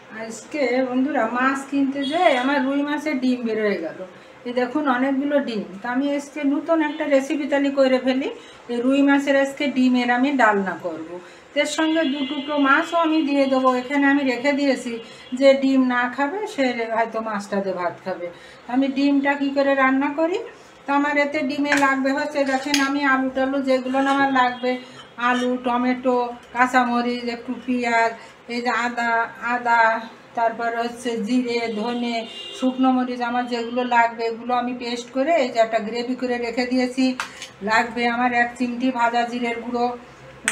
আজকে বন্ধুরা মাছ কিনতে যাই আমার রুই মাছের ডিম বের হয়ে গেল। এই দেখুন অনেকগুলো ডিম। তা আমি আজকে নতুন একটা রেসিপি তালি করে ফেলি। এই রুই মাছের আজকে ডিমের আমি ডালনা করব। এর সঙ্গে 2 টুকরো মাছও আমি দিয়ে দেবো। এখানে আমি রেখে দিয়েছি, যে ডিম না খাবে সে হয়তো মাছটা দিয়ে ভাত খাবে। আমি ডিমটা কি করে রান্না করি, তো আমার এতে ডিমে লাগবে হচ্ছে, দেখেন আমি আলু টালু যেগুলো না আমার লাগবে, আলু, টমেটো, কাঁচামরিচ, একটু পেঁয়াজ, এই যে আদা আদা তারপর হচ্ছে জিরে, ধনে, শুকনো মরিচ, আমার যেগুলো লাগবে এগুলো আমি পেস্ট করে এই যে একটা গ্রেভি করে রেখে দিয়েছি। লাগবে আমার 1 চিমটি ভাজা জিরের গুঁড়ো,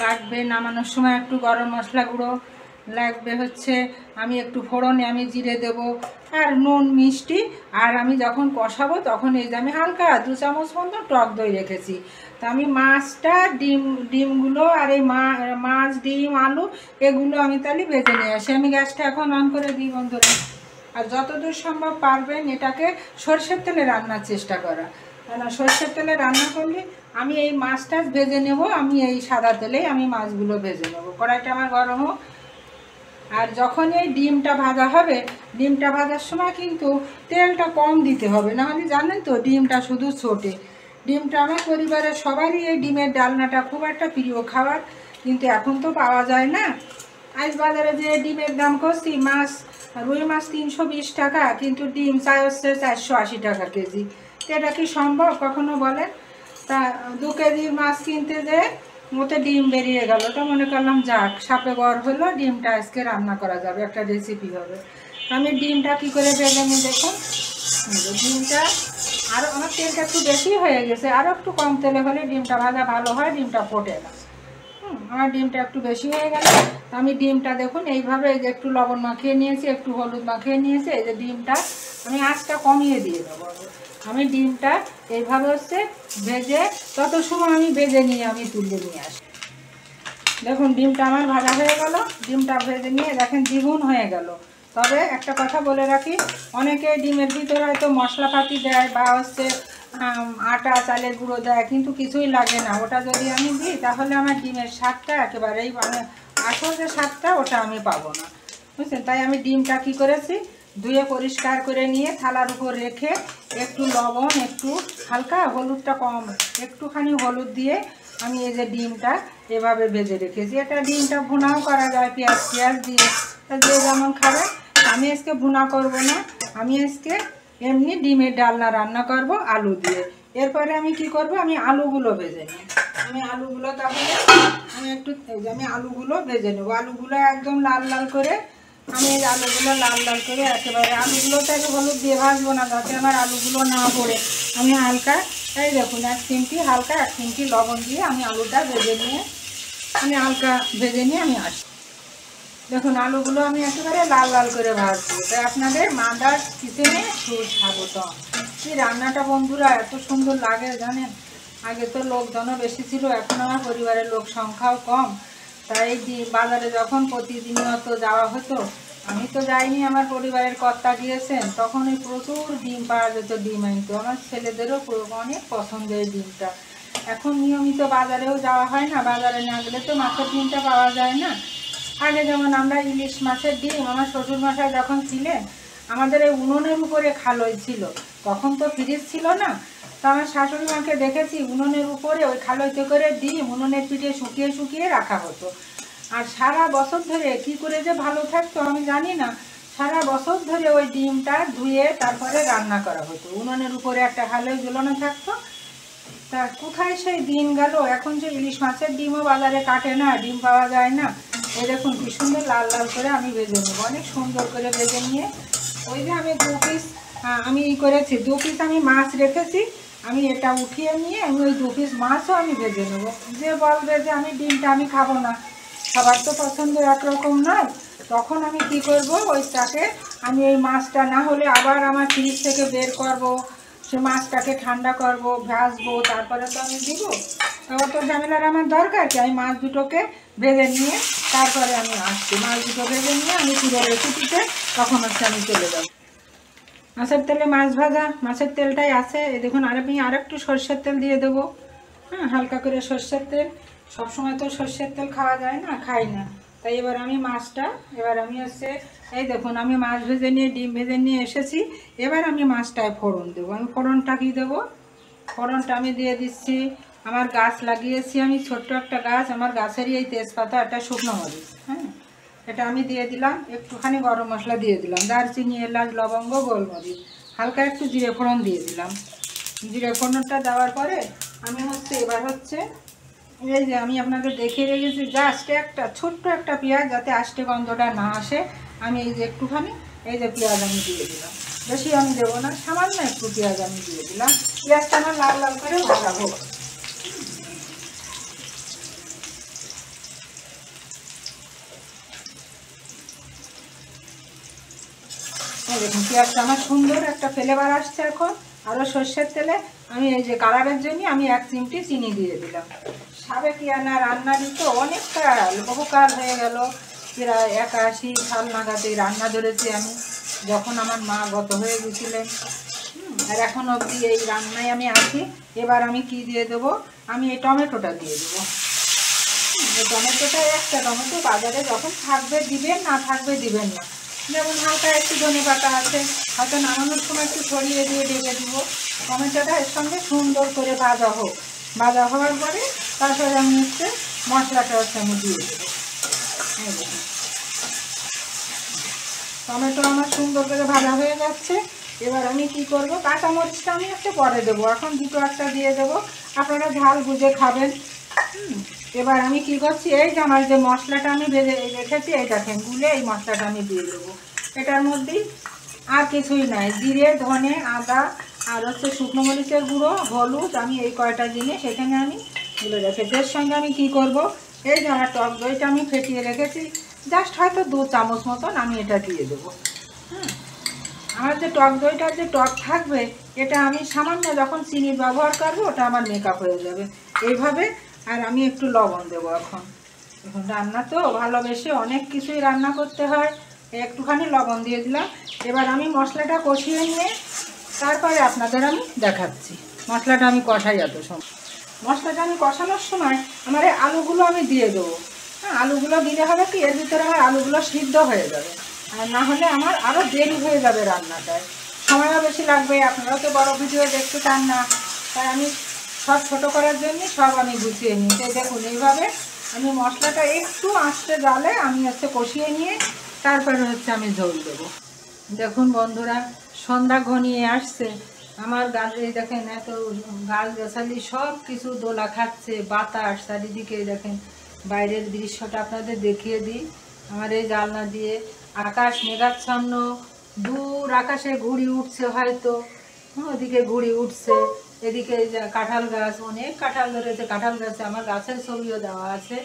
লাগবে নামানোর সময় একটু গরম মশলা গুঁড়ো, লাগবে হচ্ছে আমি একটু ফোড়নে আমি জিরে দেব, আর নুন মিষ্টি। আর আমি যখন কষাবো তখন এই যে আমি হালকা 2 চামচ মতো টক দই রেখেছি। তা আমি মাছটা ডিমগুলো আর এই মাছ, ডিম, আলু এগুলো আমি তাহলে ভেজে নিয়ে আসি। আমি গ্যাসটা এখন অন করে দিই বন্ধুরা। আর যতদূর সম্ভব পারবেন এটাকে সরষের তেলে রান্নার চেষ্টা করা, কেন সরষের তেলে রান্না করলে আমি এই মাছটা ভেজে নেব, আমি এই সাদা তেলেই আমি মাছগুলো ভেজে নেব। কড়াইটা আমার গরম হোক। আর যখন এই ডিমটা ভাজা হবে, ডিমটা ভাজার সময় কিন্তু তেলটা কম দিতে হবে, নাহলে জানেন তো ডিমটা শুধু ছোটে। ডিমটা আমার পরিবারের সবারই এই ডিমের ডালনাটা খুব একটা প্রিয় খাবার, কিন্তু এখন তো পাওয়া যায় না। আজ বাজারে যে ডিমের দাম করছি, রুই মাছ 320 টাকা, কিন্তু ডিম চাই হচ্ছে 480 টাকা কেজি। এটা কি সম্ভব কখনো বলেন? তা 2 কেজির মাছ কিনতে যেয়ে ওতে ডিম বেরিয়ে গেল। তো মনে করলাম যাক, সাপে বর হলো, ডিমটা আজকে রান্না করা যাবে, একটা রেসিপি হবে। আমি ডিমটা কি করে ভেজে নিই দেখুন। ডিমটা আরও আমার তেলটা একটু বেশি হয়ে গেছে, আরও একটু কম তেলে হলে ডিমটা ভাজা ভালো হয়, ডিমটা ফোটে না। আমার ডিমটা একটু বেশি হয়ে গেল। আমি ডিমটা দেখুন এইভাবে, এই যে একটু লবণ মাখিয়ে নিয়েছি, একটু হলুদ মাখিয়ে নিয়েছি। এই যে ডিমটা আমি আঁচটা কমিয়ে দিয়ে দেবো। আমি ডিমটা এইভাবে হচ্ছে ভেজে, তত সময় আমি ভেজে নিয়ে আমি তুলে নিয়ে আসি। দেখুন ডিমটা আমার ভাজা হয়ে গেল। ডিমটা ভেজে নিয়ে দেখেন দ্বিগুণ হয়ে গেল। তবে একটা কথা বলে রাখি, অনেকে ডিমের ভিতরে হয়তো মশলাপাতি দেয় বা হচ্ছে আটা চালের গুঁড়ো দেয়, কিন্তু কিছুই লাগে না। ওটা যদি আমি দিই তাহলে আমার ডিমের স্বাদটা একেবারেই, মানে আসল যে স্বাদটা ওটা আমি পাবো না, বুঝছেন? তাই আমি ডিমটা কী করেছি, ধুয়ে পরিষ্কার করে নিয়ে থালার উপর রেখে একটু লবণ, একটু হালকা হলুদটা কম, একটুখানি হলুদ দিয়ে আমি এই যে ডিমটা এভাবে ভেজে রেখেছি। এটা ডিমটা ভুনাও করা যায় পেঁয়াজ দিয়ে, যে যেমন খাবে। আমি আজকে ভুনা করব না, আমি আজকে এমনি ডিমের ডালনা রান্না করব আলু দিয়ে। এরপরে আমি কি করব, আমি আলুগুলো ভেজে নিই। আমি আলুগুলো তাহলে আমি আলুগুলো ভেজে নেব। আলুগুলো একদম লাল লাল করে, আমি এই আলুগুলো লাল লাল করে একেবারে, আলুগুলোতে একটু হলুদ দিয়ে ভাজবো না, যাতে আমার আলুগুলো না পড়ে। আমি হালকা, এই দেখুন 1 চিমটি, হালকা 1 চিমটি লবণ দিয়ে আমি আলুটা ভেজে নিয়ে, আমি হালকা ভেজে নিয়ে আমি আসি। দেখুন আলুগুলো আমি একেবারে লাল লাল করে ভাজবো। তাই আপনাদের মাদার কিচেনে সুস্বাগত। এই রান্নাটা বন্ধুরা এত সুন্দর লাগে জানেন। আগে তো লোকজনও বেশি ছিল, এখন আমার পরিবারের লোক সংখ্যাও কম। তাই বাজারে যখন প্রতিদিনত যাওয়া হতো, আমি তো যাইনি, আমার পরিবারের কর্তা গিয়েছেন, তখন ওই প্রচুর ডিম পাওয়া যেত, ডিম আনতো। আমার ছেলেদেরও অনেক পছন্দের এই ডিমটা। এখন নিয়মিত বাজারেও যাওয়া হয় না, বাজারে না গেলে তো মাছের ডিমটা পাওয়া যায় না। আগে যেমন আমরা ইলিশ মাছের ডিম, আমার শ্বশুরমশাই যখন ছিলেন, আমাদের এই উনুনের উপরে খালই ছিল, তখন তো ফ্রিজ ছিল না। তো আমার শাশুড়ি মাকে দেখেছি উনুনের উপরে ওই খালইতে করে ডিম উনুনের পিঠে শুকিয়ে শুকিয়ে রাখা হতো। আর সারা বছর ধরে কি করে যে ভালো থাকতো আমি জানি না। সারা বছর ধরে ওই ডিমটা ধুয়ে তারপরে রান্না করা হতো, উনুনের উপরে একটা খালই ঝুলানো থাকতো। তা কোথায় সেই দিন গেল, এখন যে ইলিশ মাছের ডিমও বাজারে কাটে না, ডিম পাওয়া যায় না। এই দেখুন কি সুন্দর লাল লাল করে আমি ভেজে নেবো, অনেক সুন্দর করে ভেজে নিয়ে, ওই যে আমি 2 পিস আমি করেছি, 2 পিস আমি মাছ রেখেছি, আমি এটা উঠিয়ে নিয়ে আমি ওই 2 পিস মাছও আমি ভেজে নেবো। যে বলবে যে আমি ডিমটা আমি খাবো না, সবার তো পছন্দ একরকম নয়, তখন আমি কি করব, ওইটাকে আমি এই মাছটা না হলে আবার আমার ফ্রিজ থেকে বের করব, সে মাছটাকে ঠান্ডা করব, ভাজবো, তারপরে তো আমি দিব। অত ঝামেলার আমার দরকার কি, আমি মাছ দুটোকে ভেজে নিয়ে তারপরে আমি আসছি। মাছ দুটো ভেজে নিয়ে আমি পুরো রেসিপিতে তখন হচ্ছে আমি চলে যাব। মাছের তেলে মাছ ভাজা, মাছের তেলটাই আছে। এই দেখুন, আমি আরেকটু সর্ষের তেল দিয়ে দেবো। হ্যাঁ, হালকা করে সর্ষের তেল, সবসময় তো সর্ষের তেল খাওয়া যায় না, খাই না। তাই এবার আমি মাছটা হচ্ছে এই দেখুন আমি মাছ ভেজে নিয়ে ডিম ভেজে নিয়ে এসেছি। এবার আমি মাছটায় ফোড়ন দেবো। আমি ফোড়নটা কি দেবো, ফোড়নটা আমি দিয়ে দিচ্ছি, আমার গাছ লাগিয়েছি আমি ছোট্ট একটা গাছ, আমার গাছেরই এই তেজপাতা, একটা শুকনো মরিচ, হ্যাঁ এটা আমি দিয়ে দিলাম। একটুখানি গরম মশলা দিয়ে দিলাম, দারচিনি, এলাচ, লবঙ্গ, গোলমরিচ, হালকা একটু জিরে ফোড়ন দিয়ে দিলাম। জিরে ফোড়নটা দেওয়ার পরে আমি এবার এই যে আমি আপনাদের দেখিয়ে রেখেছি জাস্ট একটা ছোট্ট একটা পেঁয়াজ, যাতে আষ্টে গন্ধটা না আসে, আমি এই যে একটুখানি এই যে পেঁয়াজ আমি দিয়ে দিলাম। বেশি আমি দেবো না, সামান্য একটু পেঁয়াজ আমি দিয়ে দিলাম। পেঁয়াজটা আমার লাল লাল করে ভাজাবো। দেখুন পেঁয়াজটা আমার সুন্দর একটা ফ্লেভার আসছে। এখন আরও সর্ষের তেলে আমি এই যে কালারের জন্য আমি 1 চিমটি চিনি দিয়ে দিলাম। সাবেকিয়ানা রান্নারই তো অনেকটা বহুকাল হয়ে গেল, প্রায় 81 সাল নাগাদ এই রান্না ধরেছি আমি, যখন আমার মা গত হয়ে গেছিলেন। আর এখন অবধি এই রান্নায় আমি আছি। এবার আমি কি দিয়ে দেবো, আমি এই টমেটোটা দিয়ে দেবো। এই টমেটোটা একটা টমেটো বাজারে যখন থাকবে দিবেন, না থাকবে দিবেন না। যেমন হালকা একটু ধনেপাতা আছে, হয়তো নামানোর সময় একটু ছড়িয়ে দিয়ে ঢেকে দেবো। টমেটোটা এর সঙ্গে সুন্দর করে ভাজা হোক, ভাজা হওয়ার পরে তারপরে আমি মশলাটা আমি দিয়ে দেবো। টমেটো আমার সুন্দর করে ভাজা হয়ে যাচ্ছে। এবার আমি কি করব, কাঁচামরিচটা আমি পরে দেবো, এখন দুটো একটা দিয়ে দেবো, আপনারা ঝাল বুঝে খাবেন। এবার আমি কি করছি, এই যে আমার যে মশলাটা আমি ভেজে রেখেছি, এই দেখেন গুলে এই মশলাটা আমি দিয়ে দেবো। এটার মধ্যেই আর কিছুই নাই, জিরে, ধনে, আদা আর শুকনো মরিচের গুঁড়ো, হলুদ, আমি এই কয়টা জিনিস এখানে আমি গুলে রেখেছি। এর সঙ্গে আমি কি করব, এই যে আমার টক দইটা আমি ফেটিয়ে রেখেছি, জাস্ট হয়তো 2 চামচ মতন আমি এটা দিয়ে দেবো। আমার যে টক দইটার যে টক থাকবে, এটা আমি সামান্য যখন চিনি ব্যবহার করবো, ওটা আমার মেকআপ হয়ে যাবে এইভাবে। আর আমি একটু লবণ দেবো। এখন রান্না তো ভালোবেসে অনেক কিছুই রান্না করতে হয়, একটুখানি লবণ দিয়ে দিলাম। এবার আমি মশলাটা কষিয়ে নিয়ে তারপরে আপনাদের আমি দেখাচ্ছি। মশলাটা আমি কষাই, এত সময় মশলাটা আমি কষানোর সময় আমার এই আলুগুলো আমি দিয়ে দেবো। হ্যাঁ, আলুগুলো দিলে হবে কি, এর ভিতরে আমার আলুগুলো সিদ্ধ হয়ে যাবে, আর না হলে আমার আরও দেরি হয়ে যাবে রান্নাটায়, সময়ও বেশি লাগবে। আপনারাও তো বড় ভিডিও দেখতে চান না, তাই আমি সব ছোটো করার জন্য সব আমি গুছিয়ে নিই। তাই দেখুন এইভাবে আমি মশলাটা একটু আস্তে জালে আমি কষিয়ে নিয়ে তারপরে আমি ঝোল দেবো। দেখুন বন্ধুরা, সন্ধ্যা ঘনিয়ে আসছে, আমার গাছে দেখেন এত গাছ গাছালি সব কিছু দোলা খাচ্ছে, বাতাস চারিদিকে। দেখেন বাইরের দৃশ্যটা আপনাদের দেখিয়ে দিই। আমার এই জানলা দিয়ে আকাশ মেঘাচ্ছন্ন, দূর আকাশে ঘুড়ি উঠছে, হয়তো ওদিকে ঘুড়ি উঠছে, এদিকে কাঁঠাল গাছ, অনেক কাঁঠাল ধরেছে, কাঁঠাল গাছে আমার গাছের ছবিও দেওয়া আছে।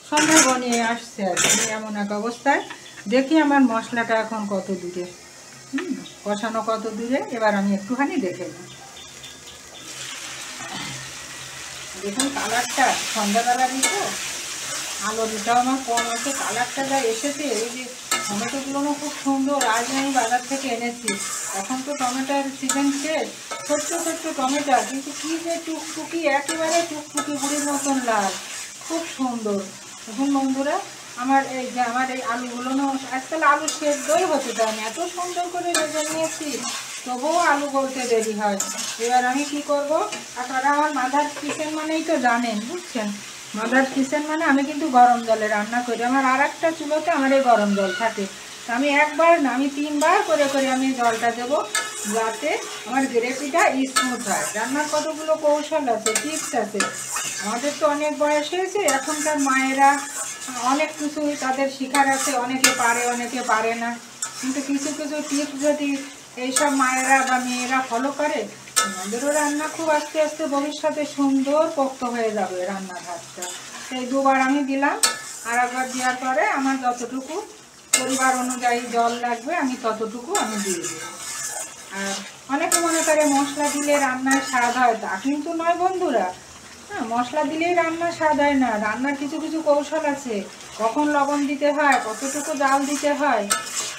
সন্ধ্যা ঘনিয়ে আসছে আর কি, এমন এক অবস্থায়। দেখি আমার মশলাটা এখন কত দূরে, কষানো কত দূরে। এবার আমি একটুখানি দেখে নিই। দেখুন কালারটা, সন্ধ্যাবেলারই তো আলোটাও আমার কম আছে, কালারটা যা এসেছে। এই যে টমেটোগুলো খুব সুন্দর, আজ আমি বাজার থেকে এনেছি। এখন তো টমেটোর সিজন শেষ, ছোট্ট ছোট্ট টমেটো, কিন্তু কী যে টুকটুকি, একেবারে টুকটুকি বুড়ির মতন লাল, খুব সুন্দর। দেখুন বন্ধুরা, আমার এই আলুগুলো আজকাল আলু সেদ্ধই হতে চায় না, এত সুন্দর করে ভেজে নিয়েছি, তবুও আলু গলতে দেরি হয়। এবার আমি কি করব, আপনারা আমার মাদার কিচেন মানেই তো জানেন, বুঝছেন। মাদার কিচেন মানে আমি কিন্তু গরম জলে রান্না করি। আমার আর একটা চুলোতে আমার এই গরম জল থাকে, আমি একবার না আমি 3 বার করে করে আমি জলটা দেবো, যাতে আমার গ্রেভিটা স্মুথ হয়। রান্নার কতগুলো কৌশল আছে, টিপস আছে। আমাদের তো অনেক বয়স হয়েছে, এখনকার মায়েরা অনেক কিছুই তাদের শেখার আছে, অনেকে পারে অনেকে পারে না, কিন্তু কিছু কিছু টিপস যদি এইসব মায়েরা বা মেয়েরা ফলো করে, আমাদেরও রান্না খুব আস্তে আস্তে ভবিষ্যতে সুন্দর পোক্ত হয়ে যাবে রান্নাঘাটটা। সেই 2 বার আমি দিলাম, আর একবার দেওয়ার পরে আমার যতটুকু পরিবার অনুযায়ী জল লাগবে আমি ততটুকু আমি দিয়ে দেব। আর অনেকে মনে করে মশলা দিলে রান্নায় স্বাদ হয়, তা কিন্তু নয় বন্ধুরা। হ্যাঁ, মশলা দিলেই রান্না স্বাদ হয় না, রান্নার কিছু কিছু কৌশল আছে। কখন লবণ দিতে হয়, কতটুকু জাল দিতে হয়,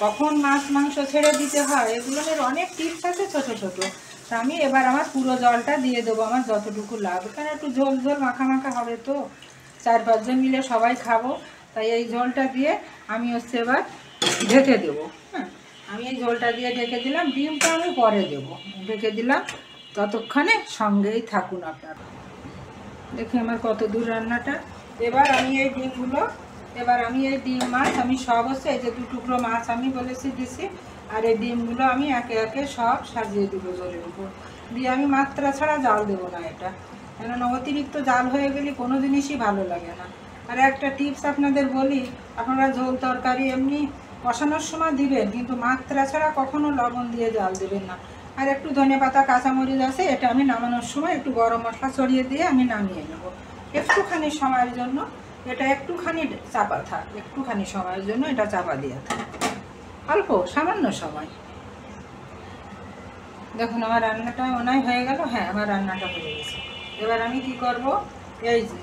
কখন মাছ মাংস ছেড়ে দিতে হয়, এগুলোর অনেক টিপস আছে ছোট ছোট। তা আমি এবার আমার পুরো জলটা দিয়ে দেবো, আমার যতটুকু লাগবে, কারণ একটু ঝোল ঝোল মাখা মাখা হবে তো, 4-5 জন মিলে সবাই খাবো। তাই এই ঝোলটা দিয়ে আমি হচ্ছে এবার ঢেকে দেবো। হ্যাঁ, আমি এই ঝোলটা দিয়ে ঢেকে দিলাম, ডিমটা আমি পরে দেবো। ঢেকে দিলাম, ততক্ষণে সঙ্গেই থাকুন আপনারা। দেখি আমার কত দূর রান্নাটা। এবার আমি এই ডিমগুলো, এই ডিম মাছ আমি সব হচ্ছে এই যে 2 টুকরো মাছ আমি বলেছি দিছি, আর এই ডিমগুলো আমি একে একে সব সাজিয়ে দেবো জলের উপর দিয়ে। আমি মাত্রা ছাড়া জাল দেবো না এটা, কেননা অতিরিক্ত জাল হয়ে গেলে কোনো জিনিসই ভালো লাগে না। আর একটা টিপস আপনাদের বলি, আপনারা ঝোল তরকারি এমনি কষানোর সময় দিবেন, কিন্তু মাত্রা ছাড়া কখনো লবণ দিয়ে জাল দেবেন না। আর একটু ধনেপাতা কাঁচামরিচ আছে, এটা আমি নামানোর সময় একটু গরম মশলা ছড়িয়ে দিয়ে আমি নামিয়ে নেব। একটুখানি সময়ের জন্য এটা একটুখানি চাপা থাক, একটুখানি সময়ের জন্য এটা চাপা দিয়ে থাক, অল্প সামান্য সময়। দেখুন আমার রান্নাটা মনে হয়ে গেল। হ্যাঁ, আমার রান্নাটা হয়ে গেছে। এবার আমি কি করব,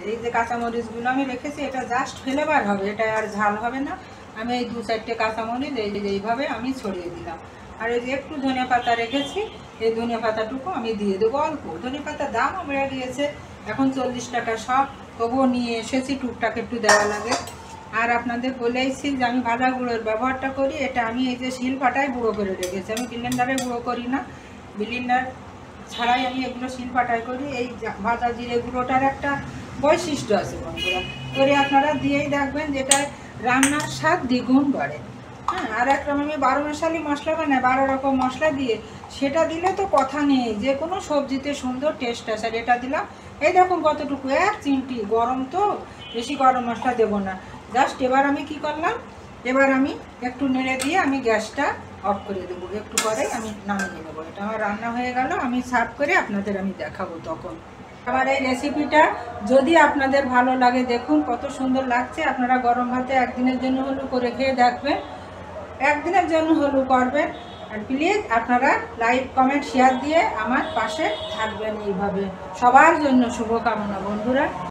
এই যে কাঁচামরিচগুলো আমি রেখেছি, এটা জাস্ট ফ্লেভার হবে, এটা আর ঝাল হবে না। আমি এই 2-4টে কাঁচামরিচ এইভাবে আমি ছড়িয়ে দিলাম। আর এই যে একটু ধনেপাতা রেখেছি, এই ধনেপাতাটুকু আমি দিয়ে দেবো অল্প। ধনেপাতার দাম বেড়ে গিয়েছে, এখন 40 টাকা সব, তবুও নিয়ে এসেছি, টুকটাক একটু দেওয়া লাগে। আর আপনাদের বলেইছি যে আমি ভাজা গুঁড়োর ব্যবহারটা করি, এটা আমি এই যে শিলপাটায় গুঁড়ো করে রেখেছি, আমি ব্লেন্ডারে গুঁড়ো করি না, ব্লেন্ডার ছাড়াই আমি এগুলো শিলপাটায় করি। এই ভাজা জিরে গুঁড়োটার একটা বৈশিষ্ট্য আছে বন্ধুরা, করে আপনারা দিয়েই দেখবেন যেটা রান্নার স্বাদ দ্বিগুণ বাড়ে। হ্যাঁ, আর একটা আমি 12 মশালি মশলা বানাই, 12 রকম মশলা দিয়ে, সেটা দিলে তো কথা নেই, যে কোনো সবজিতে সুন্দর টেস্ট আসে। আর এটা দিলাম এই দেখুন কতটুকু, 1 চিমটি, গরম তো বেশি গরম মশলা দেবো না, জাস্ট। এবার আমি কি করলাম, এবার আমি একটু নেড়ে দিয়ে আমি গ্যাসটা অফ করে দেবো, একটু পরে আমি নামিয়ে নেবো। এটা আমার রান্না হয়ে গেল, আমি সার্ভ করে আপনাদের আমি দেখাবো তখন। আমার এই রেসিপিটা যদি আপনাদের ভালো লাগে, দেখুন কত সুন্দর লাগছে। আপনারা গরম ভাতে একদিনের জন্য হলেও করে খেয়ে দেখবেন, একদিনের জন্য হলেও করবেন। আর প্লিজ আপনারা লাইক কমেন্ট শেয়ার দিয়ে আমার পাশে থাকবেন। এইভাবে সবার জন্য শুভকামনা বন্ধুরা।